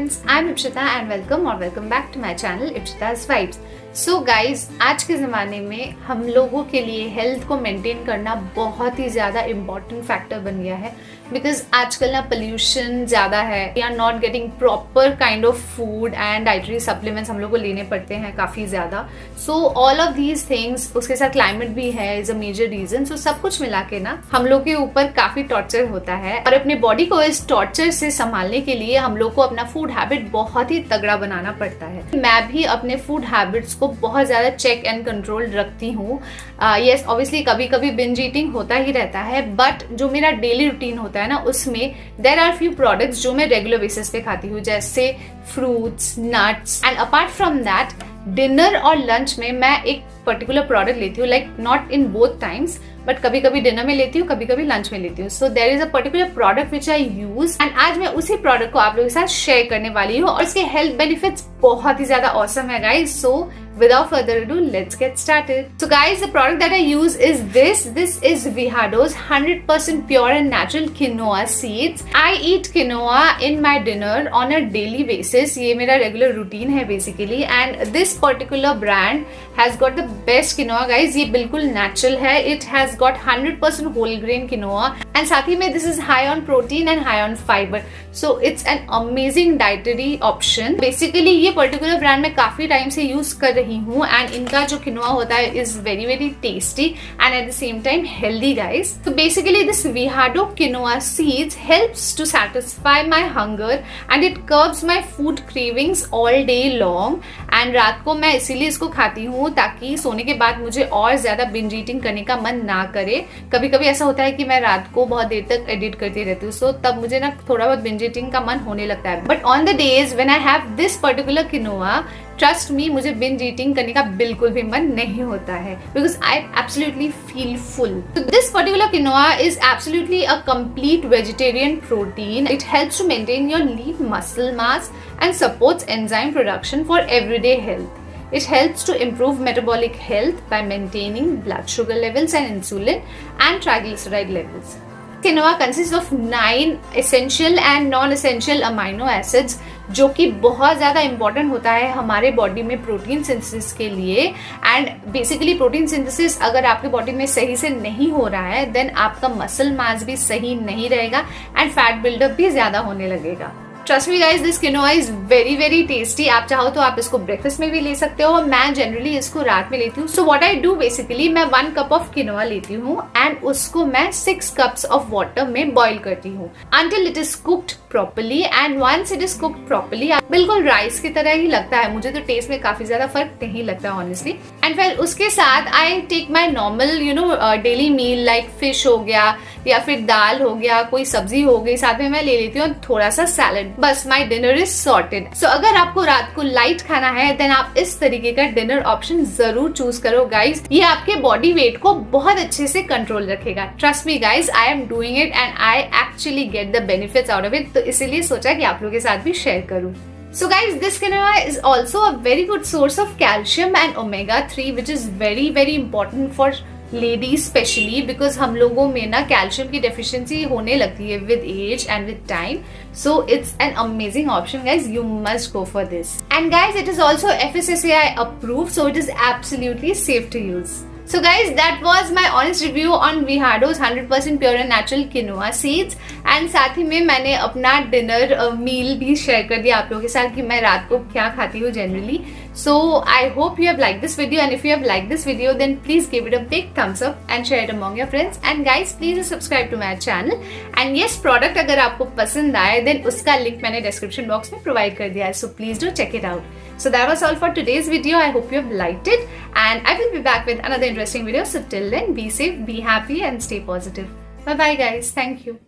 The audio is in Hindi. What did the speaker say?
friends, I'm Ipshita and welcome back to my channel Ipshita's Vibes. So guys, आज के ज़माने में हम लोगों के लिए हेल्थ को मेंटेन करना बहुत ही ज़्यादा इम्पॉर्टेंट फैक्टर बन गया है बिकॉज आजकल ना पोल्यूशन ज़्यादा है, we are not getting proper kind of food and dietary supplements हम लोग को लेने पड़ते हैं काफ़ी ज़्यादा. So all of these things, उसके साथ क्लाइमेट भी है is a major reason. So सब कुछ मिला के ना हम लोग के ऊपर काफ़ी टॉर्चर होता है और अपने बॉडी को इस टॉर्चर से संभालने के लिए हम लोग को अपना फूड हैबिट बहुत ही तगड़ा बनाना पड़ता है. मैं भी अपने फूड हैबिट्स को बहुत ज़्यादा चेक एंड कंट्रोल रखती हूँ. यस, ऑब्वियसली कभी कभी बिंज ईटिंग होता ही रहता है, बट जो मेरा डेली रूटीन होता है ना उसमें देयर आर फ्यू प्रोडक्ट्स जो मैं रेगुलर बेसिस पे खाती हूँ, जैसे fruits, nuts and apart from that dinner और लंच में मैं एक पर्टिकुलर प्रोडक्ट लेती हूँ, like not in both times but कभी कभी डिनर में लेती हूँ, कभी कभी लंच में लेती हूँ. So there is a particular product which I use and आज मैं उसी प्रोडक्ट को आप लोगों के साथ शेयर करने वाली हूँ और इसके हेल्थ बेनिफिट्स बहुत ही ज्यादा ऑसम है guys. So without further ado, let's get started. So guys, the product that I use is this. This is Vihado's 100% pure and natural quinoa seeds. I eat quinoa in my dinner on a daily basis. ये मेरा regular routine है basically and this particular brand has got the best quinoa guys. ये बिल्कुल natural है. It has got 100% whole grain quinoa and साथ ही में this is high on protein and high on fiber. So it's an amazing dietary option. Basically ये particular brand मैं काफी टाइम से यूज कर रही हूँ एंड इनका जो किनोआ होता है is very very tasty and at the same time healthy guys. तो बेसिकली दिस विहाडो quinoa seeds helps to satisfy my hunger and it curbs my food cravings all day long. And रात को मैं इसीलिए इसको खाती हूँ ताकि सोने के बाद मुझे और ज्यादा बिंज ईटिंग करने का मन ना करे. कभी कभी ऐसा होता है कि मैं रात को बहुत देर तक एडिट करती रहती हूँ, सो तब मुझे ना थोड़ा बहुत बिंज ईटिंग का मन होने लगता है. But on the days when I have this particular quinoa, trust me, मुझे बिंज ईटिंग करने का बिल्कुल भी मन नहीं होता है because I absolutely feel full. This particular quinoa is absolutely a complete vegetarian protein. It helps to maintain your lean muscle mass and supports enzyme production for everyday health. It helps to improve metabolic health by maintaining blood sugar levels and insulin and triglyceride levels. Quinoa consists of 9 essential and non-essential amino acids जो कि बहुत ज़्यादा इंपॉर्टेंट होता है हमारे बॉडी में प्रोटीन सिंथेसिस के लिए. एंड बेसिकली प्रोटीन सिंथेसिस अगर आपके बॉडी में सही से नहीं हो रहा है देन आपका मसल मास भी सही नहीं रहेगा एंड फैट बिल्डअप भी ज़्यादा होने लगेगा. Trust me guys, this quinoa is very very tasty. आप चाहो तो आप इसको ब्रेकफास्ट में भी ले सकते हो. मैं जनरली इसको रात में लेती हूँ. So what I do basically, मैं 1 कप ऑफ किनोआ लेती हूँ एंड उसको मैं 6 कप्स ऑफ वाटर में बॉईल करती हूँ until it is cooked properly. And once it is cooked properly बिल्कुल राइस की तरह ही लगता है. मुझे तो टेस्ट में काफी ज्यादा फर्क नहीं लगता ऑनेस्टली. एंड फिर उसके साथ I take my normal daily meal like fish हो गया या फिर दाल हो गया, कोई सब्जी हो गई, साथ में मैं ले लेती हूँ थोड़ा सा सैलड. बस माई डिनर इज सॉर्टेड. सो अगर आपको रात को लाइट खाना है देन आप इस तरीके का डिनर ऑप्शन जरूर चूज करो गाइज. ये आपके बॉडी वेट को बहुत अच्छे से कंट्रोल रखेगा. Trust me guys, I am doing it and I actually get the benefits out of it. तो इसीलिए सोचा कि आप लोगों के साथ भी शेयर करूं. So guys, this quinoa is also a very good source of calcium and omega-3 which is very very important for ladies specially because हम लोगों में ना कैल्शियम की डेफिशिएंसी होने लगती है with age and with time. So it's an amazing option guys, you must go for this. And guys, it is also FSSAI approved, so it is absolutely safe to use. So guys, that was my honest review on Vihado's 100% pure and natural quinoa seeds. And साथ ही में मैंने अपना डिनर मील भी शेयर कर दिया आप लोगों के साथ कि मैं रात को क्या खाती हूँ generally. So I hope you have liked this video and if you have liked this video then please give it a big thumbs up and share it among your friends. And guys, please subscribe to my channel. And yes, product अगर आपको पसंद आए then उसका लिंक मैंने डिस्क्रिप्शन बॉक्स में प्रोवाइड कर दिया है. So please do check it out. So that was all for today's video. I hope you have liked it and I will be back with another interesting video. So till then, be safe, be happy and stay positive. Bye bye guys. Thank you.